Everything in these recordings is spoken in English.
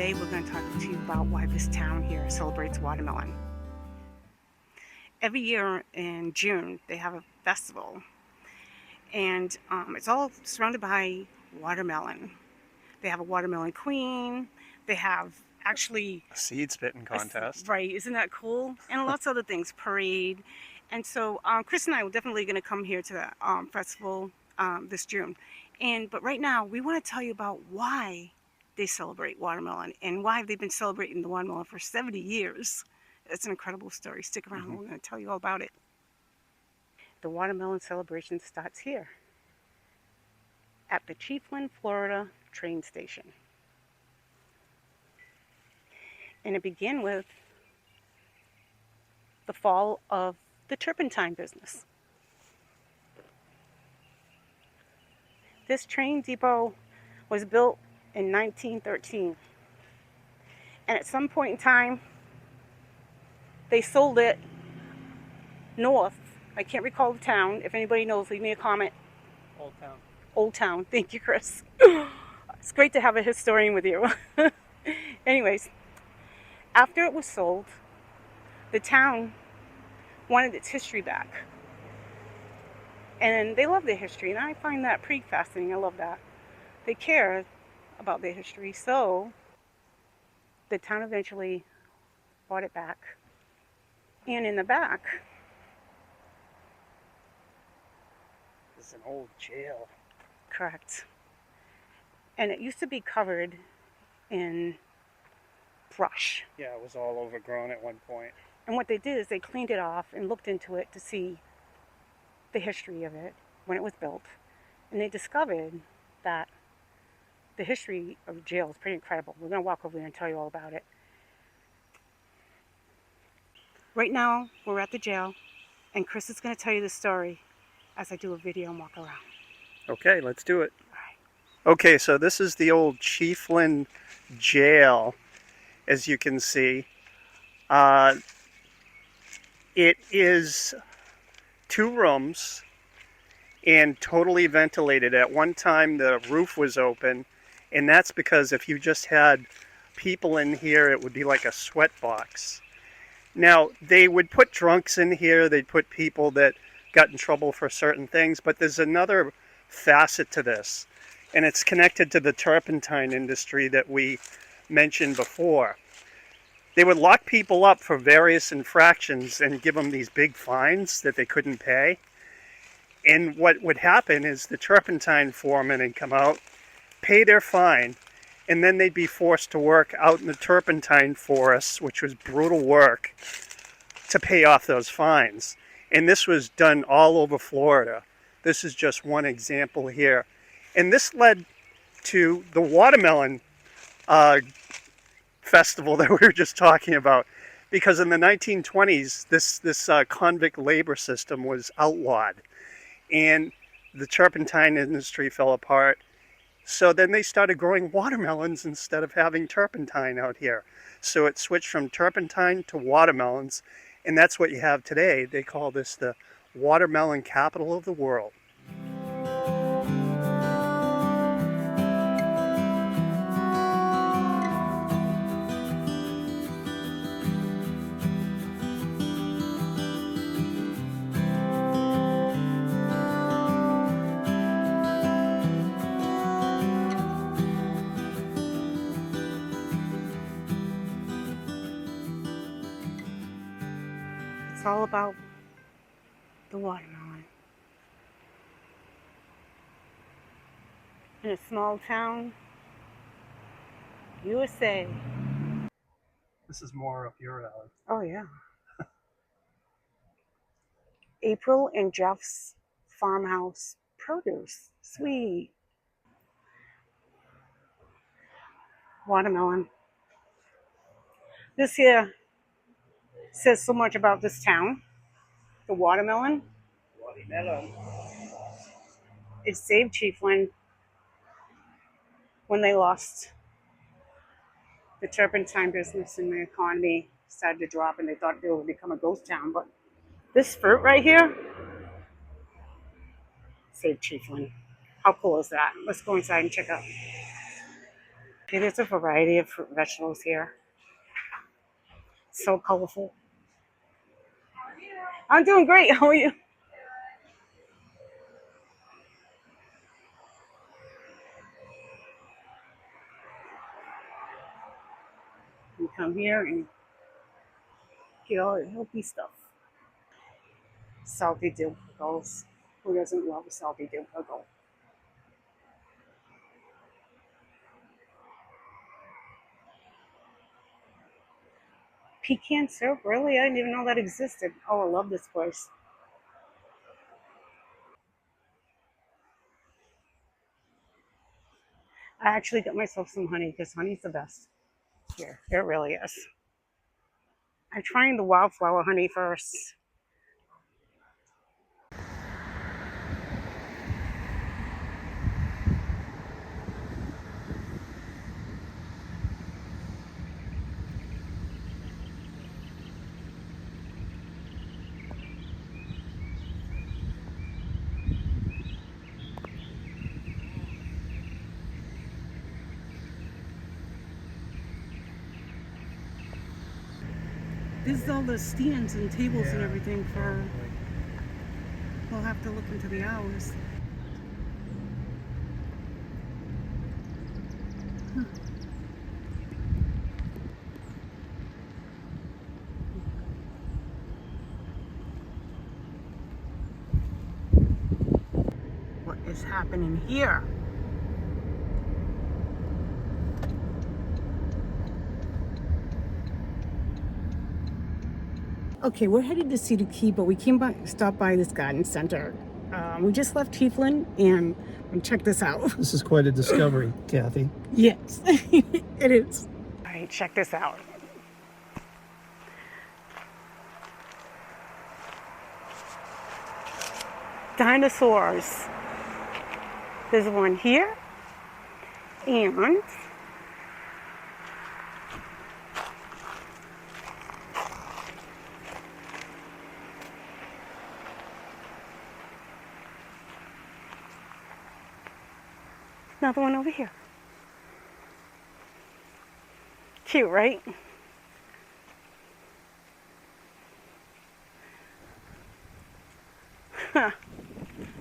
Today we're going to talk to you about why this town here celebrates watermelon. Every year in June they have a festival, and it's all surrounded by watermelon. They have a watermelon queen. They have actually A seed spitting contest. right, isn't that cool? And lots of other things, parade. And so Chris and I are definitely going to come here to the festival this June. But right now we want to tell you about why they celebrate watermelon and why they've been celebrating the watermelon for 70 years. It's an incredible story. Stick around. We're going to tell you all about it. The watermelon celebration starts here at the Chiefland, Florida train station. And it began with the fall of the turpentine business. This train depot was built in 1913. And at some point in time, they sold it north. I can't recall the town. If anybody knows, leave me a comment. Old Town. Old Town. Thank you, Chris. It's great to have a historian with you. Anyways, after it was sold, the town wanted its history back. And they love their history, and I find that pretty fascinating. I love that. They care about their history, so the town eventually bought it back. And in the back, This is an old jail. correct. And it used to be covered in brush. Yeah, it was all overgrown at one point. And what they did is they cleaned it off and looked into it to see the history of it when it was built. And they discovered that the history of the jail is pretty incredible. We're going to walk over there and tell you all about it. Right now, we're at the jail, and Chris is going to tell you the story as I do a video and walk around. Okay, let's do it. All right. Okay, so this is the old Chiefland jail, as you can see. It is 2 rooms and totally ventilated. At one time, the roof was open, and that's because if you just had people in here, it would be like a sweat box. Now, they would put drunks in here, they'd put people that got in trouble for certain things, but there's another facet to this, and it's connected to the turpentine industry that we mentioned before. They would lock people up for various infractions and give them these big fines that they couldn't pay. And what would happen is the turpentine foreman would come out, pay their fine, and then they'd be forced to work out in the turpentine forests, which was brutal work, to pay off those fines. And this was done all over Florida. This is just one example here. And this led to the watermelon festival that we were just talking about. Because in the 1920s, this convict labor system was outlawed. And the turpentine industry fell apart. So then they started growing watermelons instead of having turpentine out here. So it switched from turpentine to watermelons, and that's what you have today. They call this the watermelon capital of the world. It's all about the watermelon. In a small town, USA. This is more up your alley. Oh, yeah. April and Jeff's farmhouse produce. Sweet. Watermelon. This here says so much about this town. The watermelon. Watermelon. It saved Chiefland when they lost the turpentine business and the economy started to drop and they thought they would become a ghost town. But this fruit right here saved Chiefland. How cool is that? Let's go inside and check out. Okay, there's a variety of fruit and vegetables here. So colorful. I'm doing great. How are you? You come here and get all the healthy stuff. Salty dill pickles. Who doesn't love a salty dill pickle? Pecan syrup? Really? I didn't even know that existed. Oh, I love this place. I actually got myself some honey because honey's the best here. It really is. I'm trying the wildflower honey first. This is all the stands and tables and everything for. We'll have to look into the hours. What is happening here? Okay, we're headed to Cedar Key, but we stopped by this garden center. We just left Chiefland, and check this out. This is quite a discovery, Kathy. Yes, it is. All right, check this out. Dinosaurs. There's one here, and another one over here. Cute, right?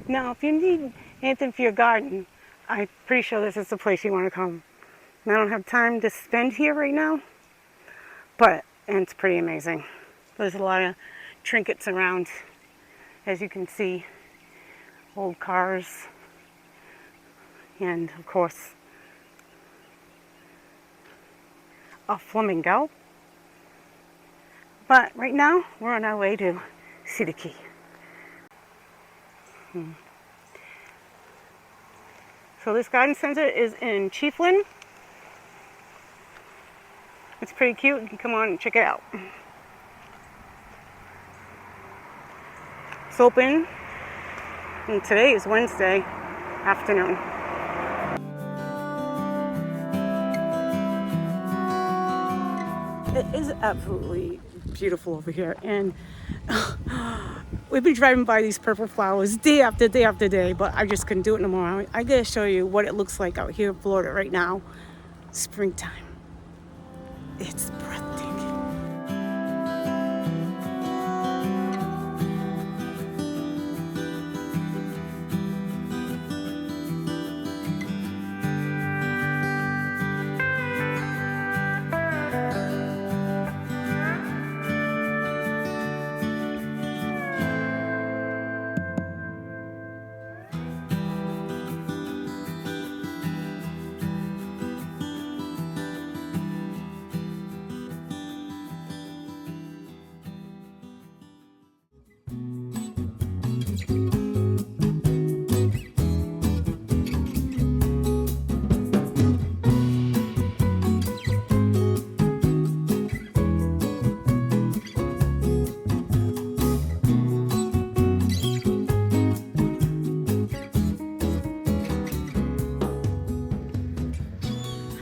Now, if you need anything for your garden, I'm pretty sure this is the place you want to come. I don't have time to spend here right now, but it's pretty amazing. There's a lot of trinkets around, as you can see, old cars, and of course, a flamingo. But right now, we're on our way to Cedar Key. So this garden center is in Chiefland. It's pretty cute. You can come on and check it out. It's open, and today is Wednesday afternoon. It is absolutely beautiful over here, and we've been driving by these purple flowers day after day after day, but I just couldn't do it no more. I gotta show you what it looks like out here in Florida right now. Springtime. It's breathtaking.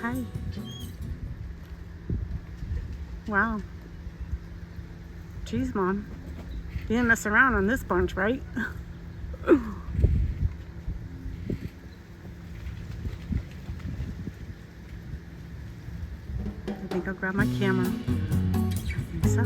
Hi. Wow. Geez, Mom. You didn't mess around on this bunch, right? grab my camera. I think so.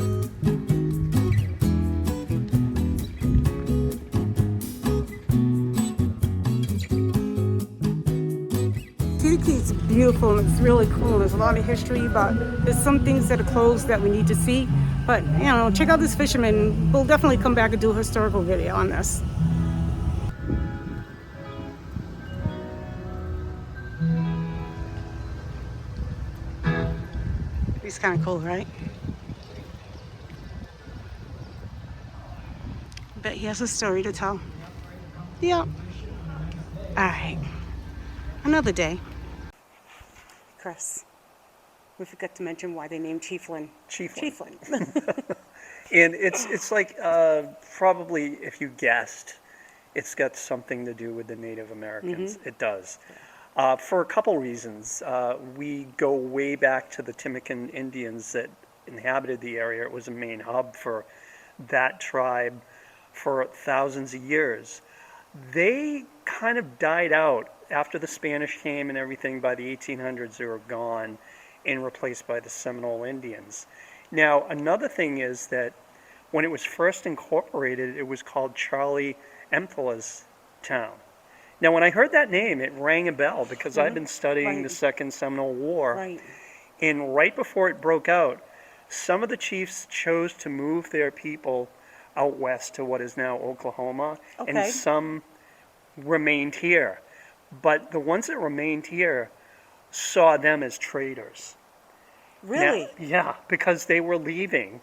Cedar Key is beautiful and it's really cool. There's a lot of history, but there's some things that are closed that we need to see. But, you know, check out this fisherman. We'll definitely come back and do a historical video on this. He's kind of cool, right? I bet he has a story to tell. Yep. All right. Another day. Chris, we forgot to mention why they named Chiefland. Chiefland. Chiefland. And it's like probably, if you guessed, it's got something to do with the Native Americans. It does. For a couple reasons. We go way back to the Timucua Indians that inhabited the area. It was a main hub for that tribe for thousands of years. They kind of died out after the Spanish came and everything. By the 1800s, they were gone and replaced by the Seminole Indians. Now, another thing is that when it was first incorporated, it was called Charlie Emthala's town. Now, when I heard that name, it rang a bell because I've been studying the Second Seminole War. Right. And right before it broke out, some of the chiefs chose to move their people out west to what is now Oklahoma, and some remained here. But the ones that remained here saw them as traitors. Really? Now, yeah, because they were leaving.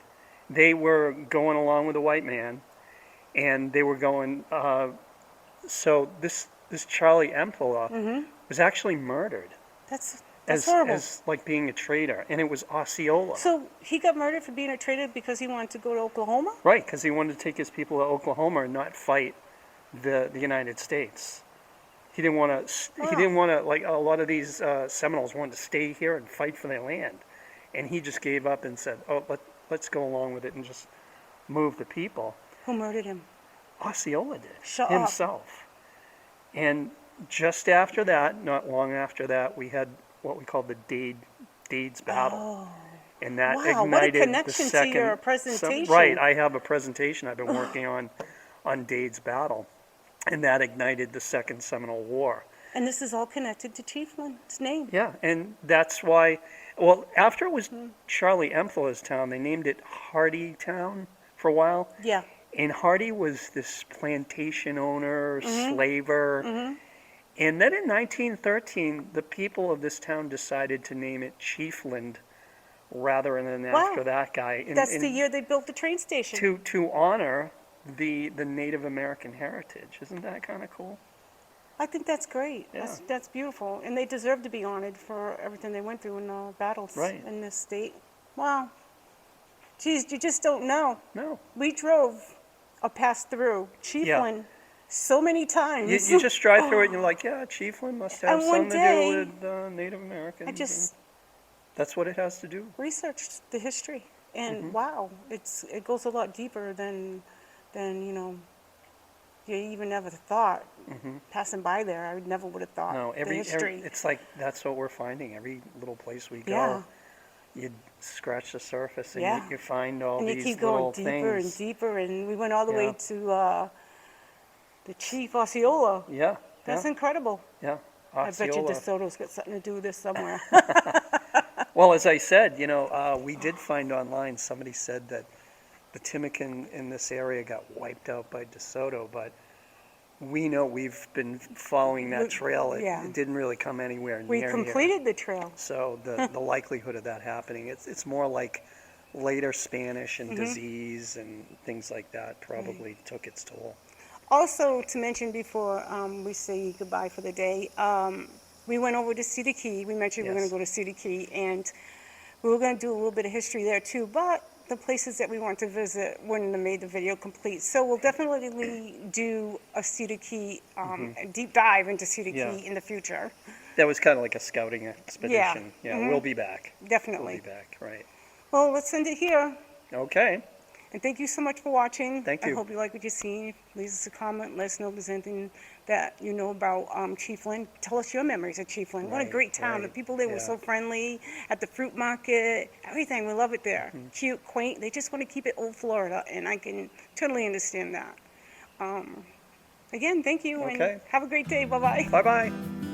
They were going along with the white man, and they were going. So this Charlie Emphala was actually murdered. That's as horrible. As like being a traitor, and it was Osceola. So he got murdered for being a traitor because he wanted to go to Oklahoma? Right, because he wanted to take his people to Oklahoma and not fight the United States. He didn't want to. He didn't want to, like a lot of these Seminoles wanted to stay here and fight for their land, and he just gave up and said, "Oh, let's go along with it and just move the people." Who murdered him? Osceola did. Shut himself. Up. And just after that, not long after that, we had what we called the Dade's Battle. Oh. And that wow, ignited what a connection the second. To your presentation. Right, I have a presentation I've been working on Dade's Battle. And that ignited the Second Seminole War. And this is all connected to Chiefland's name. Yeah, and that's why, well, after it was Charlie Emthala's town, they named it Hardy Town for a while. Yeah. And Hardy was this plantation owner, slaver. And then in 1913, the people of this town decided to name it Chiefland rather than after that guy. That's the year they built the train station. To honor the Native American heritage. Isn't that kind of cool? I think that's great. Yeah. That's beautiful. And they deserve to be honored for everything they went through in the battles in this state. Wow. Geez, you just don't know. No. We drove or passed through Chiefland so many times. You just drive through it and you're like, yeah, Chiefland must have something to do with Native Americans. I just... That's what it has to do. Researched the history. And wow, it goes a lot deeper than you know, you even never thought. Passing by there, I never would have thought the history. It's like that's what we're finding. Every little place we go, you scratch the surface and you find all and these you keep little going deeper things. and deeper, and we went all the way to the Chief Osceola. Yeah. That's incredible. Yeah. Osceola. I bet you DeSoto's got something to do with this somewhere. Well, as I said, you know, we did find online, somebody said that the Timucua in this area got wiped out by DeSoto, but we know we've been following that trail. It didn't really come anywhere near here. We completed the trail. So the likelihood of that happening, it's more like later Spanish and disease and things like that probably took its toll. Also, to mention before we say goodbye for the day, we went over to Cedar Key. We mentioned we were going to go to Cedar Key, and we were going to do a little bit of history there too, but the places that we want to visit wouldn't have made the video complete. So we'll definitely do a Cedar Key, a deep dive into Cedar Key in the future. That was kind of like a scouting expedition. Yeah, we'll be back. Definitely. We'll be back, right. Well, let's end it here. Okay. And thank you so much for watching. Thank I you. hope you like what you've seen. Leave us a comment. Let us know if there's anything that you know about Chiefland. Tell us your memories of Chiefland. What a Right, great town. The right. people there were Yeah. so friendly at the fruit market. Everything. We love it there. Mm-hmm. Cute, quaint. They just want to keep it old Florida, and I can totally understand that. Again, thank you, and Okay. have a great day. Bye-bye. Bye-bye.